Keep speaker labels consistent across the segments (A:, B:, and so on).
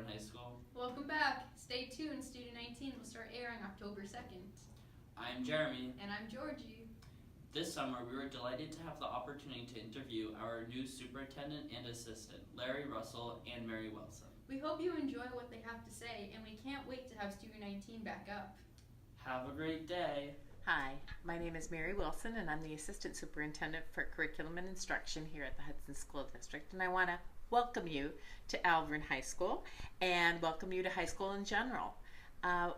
A: Alvern High School.
B: Welcome back. Stay tuned. Studio 19 will start airing October 2nd.
A: I'm Jeremy.
B: And I'm Georgie.
A: This summer, we were delighted to have the opportunity to interview our new superintendent and assistant, Larry Russell and Mary Wilson.
B: We hope you enjoy what they have to say, and we can't wait to have Studio 19 back up.
A: Have a great day.
C: Hi, my name is Mary Wilson, and I'm the Assistant Superintendent for Curriculum and Instruction here at the Hudson School District. And I want to welcome you to Alvern High School and welcome you to high school in general.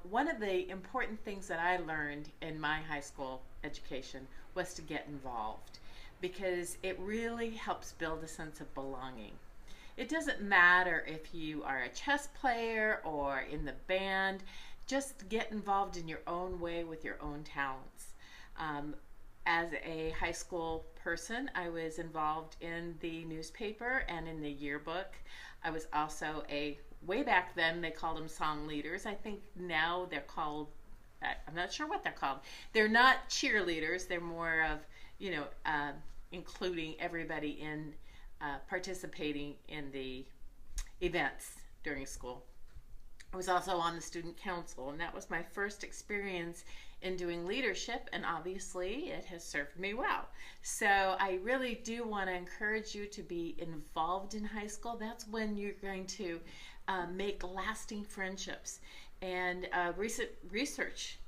C: One of the important things that I learned in my high school education was to get involved, because it really helps build a sense of belonging. It doesn't matter if you are a chess player or in the band. Just get involved in your own way with your own talents. As a high school person, I was involved in the newspaper and in the yearbook. I was also way back then they called them song leaders. I think now they're called, I'm not sure what they're called. They're not cheerleaders. They're more of, including everybody in participating in the events during school. I was also on the student council, and that was my first experience in doing leadership, and obviously it has served me well. So I really do want to encourage you to be involved in high school. That's when you're going to make lasting friendships. And a recent research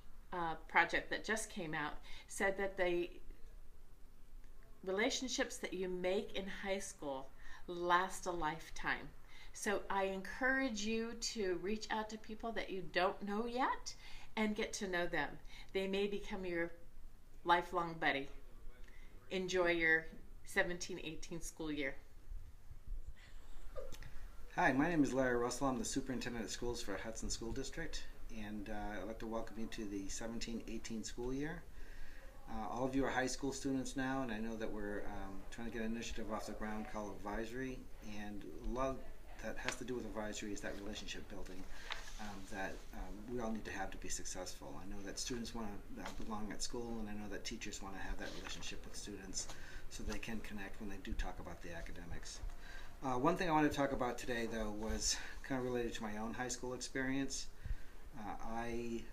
C: project that just came out said that the relationships that you make in high school last a lifetime. So I encourage you to reach out to people that you don't know yet and get to know them. They may become your lifelong buddy. Enjoy your 17-18 school year.
D: Hi, my name is Larry Russell. I'm the Superintendent of Schools for Hudson School District, and I'd like to welcome you to the 17-18 school year. All of you are high school students now, and I know that we're trying to get an initiative off the ground called Advisory, and a lot that has to do with advisory is that relationship building that we all need to have to be successful. I know that students want to belong at school, and I know that teachers want to have that relationship with students so they can connect when they do talk about the academics. One thing I want to talk about today, though, was kind of related to my own high school experience. I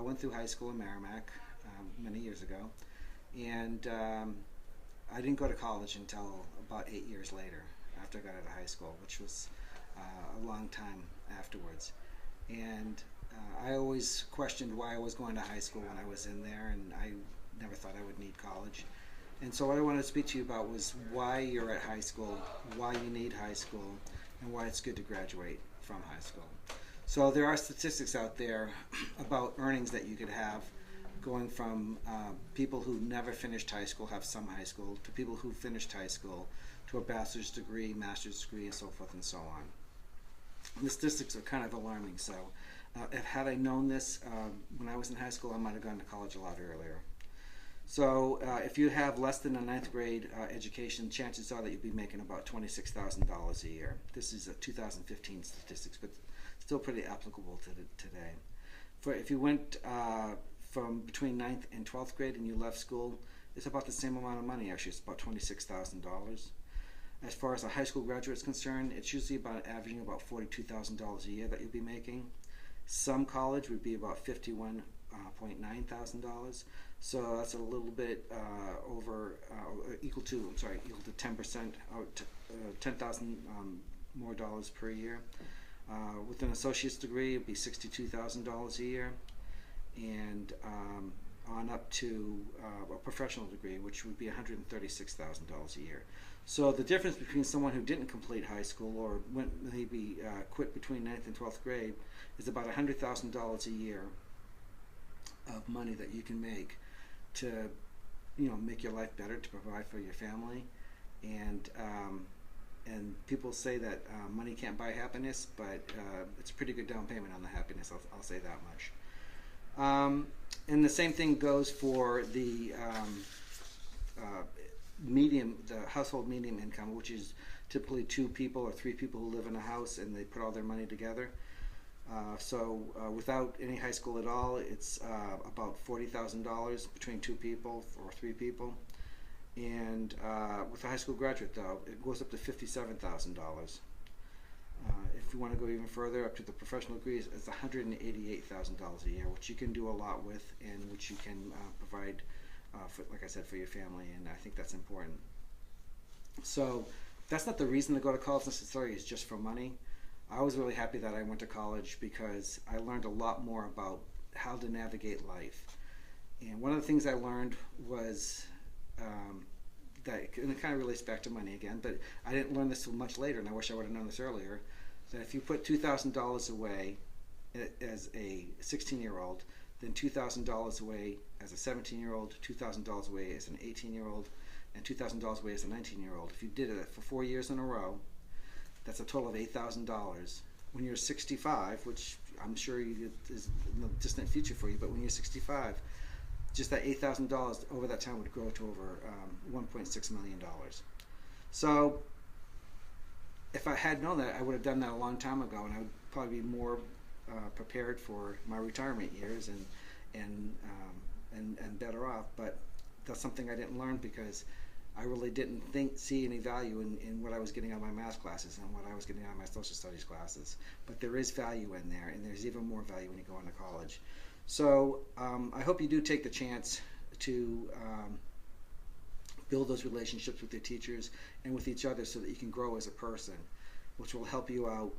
D: went through high school in Merrimack many years ago, and I didn't go to college until about 8 years later after I got out of high school, which was a long time afterwards. And I always questioned why I was going to high school when I was in there, and I never thought I would need college. And so what I wanted to speak to you about was why you're at high school, why you need high school, and why it's good to graduate from high school. So there are statistics out there about earnings that you could have going from people who never finished high school, have some high school, to people who finished high school, to a bachelor's degree, master's degree, and so forth and so on. And the statistics are kind of alarming, so had I known this when I was in high school, I might have gone to college a lot earlier. So if you have less than a ninth grade education, chances are that you'll be making about $26,000 a year. This is a 2015 statistics, but still pretty applicable to today. If you went from between 9th and 12th grade and you left school, it's about the same amount of money. Actually, it's about $26,000. As far as a high school graduate is concerned, it's usually about averaging about $42,000 a year that you'll be making. Some college would be about $51,900. So that's a little bit equal to 10%, $10,000 more dollars per year. With an associate's degree, it'd be $62,000 a year, and on up to a professional degree, which would be $136,000 a year. So the difference between someone who didn't complete high school or maybe quit between 9th and 12th grade is about $100,000 a year of money that you can make to, make your life better, to provide for your family, and people say that money can't buy happiness, but it's a pretty good down payment on the happiness. I'll say that much. And the same thing goes for the the household medium income, which is typically 2 people or 3 people who live in a house and they put all their money together. So without any high school at all, it's about $40,000 between 2 people or 3 people. And with a high school graduate, though, it goes up to $57,000. If if you want to go even further, up to the professional degrees, it's $188,000 a year, which you can do a lot with, and which you can provide, for, like I said, for your family, and I think that's important. So that's not the reason to go to college necessarily, it's just for money. I was really happy that I went to college because I learned a lot more about how to navigate life. And one of the things I learned was that, and it kind of relates back to money again, but I didn't learn this till much later, and I wish I would have known this earlier, that if you put $2,000 away as a 16-year-old, then $2,000 away as a 17-year-old, $2,000 away as an 18-year-old, and $2,000 away as a 19-year-old. If you did it for 4 years in a row, that's a total of $8,000. When you're 65, which I'm sure is in the distant future for you, but when you're 65, just that $8,000 over that time would grow to over $1.6 million. So if I had known that, I would have done that a long time ago, and I would probably be more prepared for my retirement years and better off. But that's something I didn't learn because I really didn't see any value in what I was getting out of my math classes and what I was getting out of my social studies classes. But there is value in there, and there's even more value when you go into college. So I hope you do take the chance to build those relationships with your teachers and with each other so that you can grow as a person, which will help you out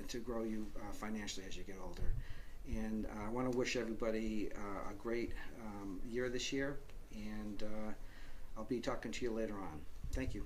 D: to grow you financially as you get older. And I want to wish everybody a great year this year, and I'll be talking to you later on. Thank you.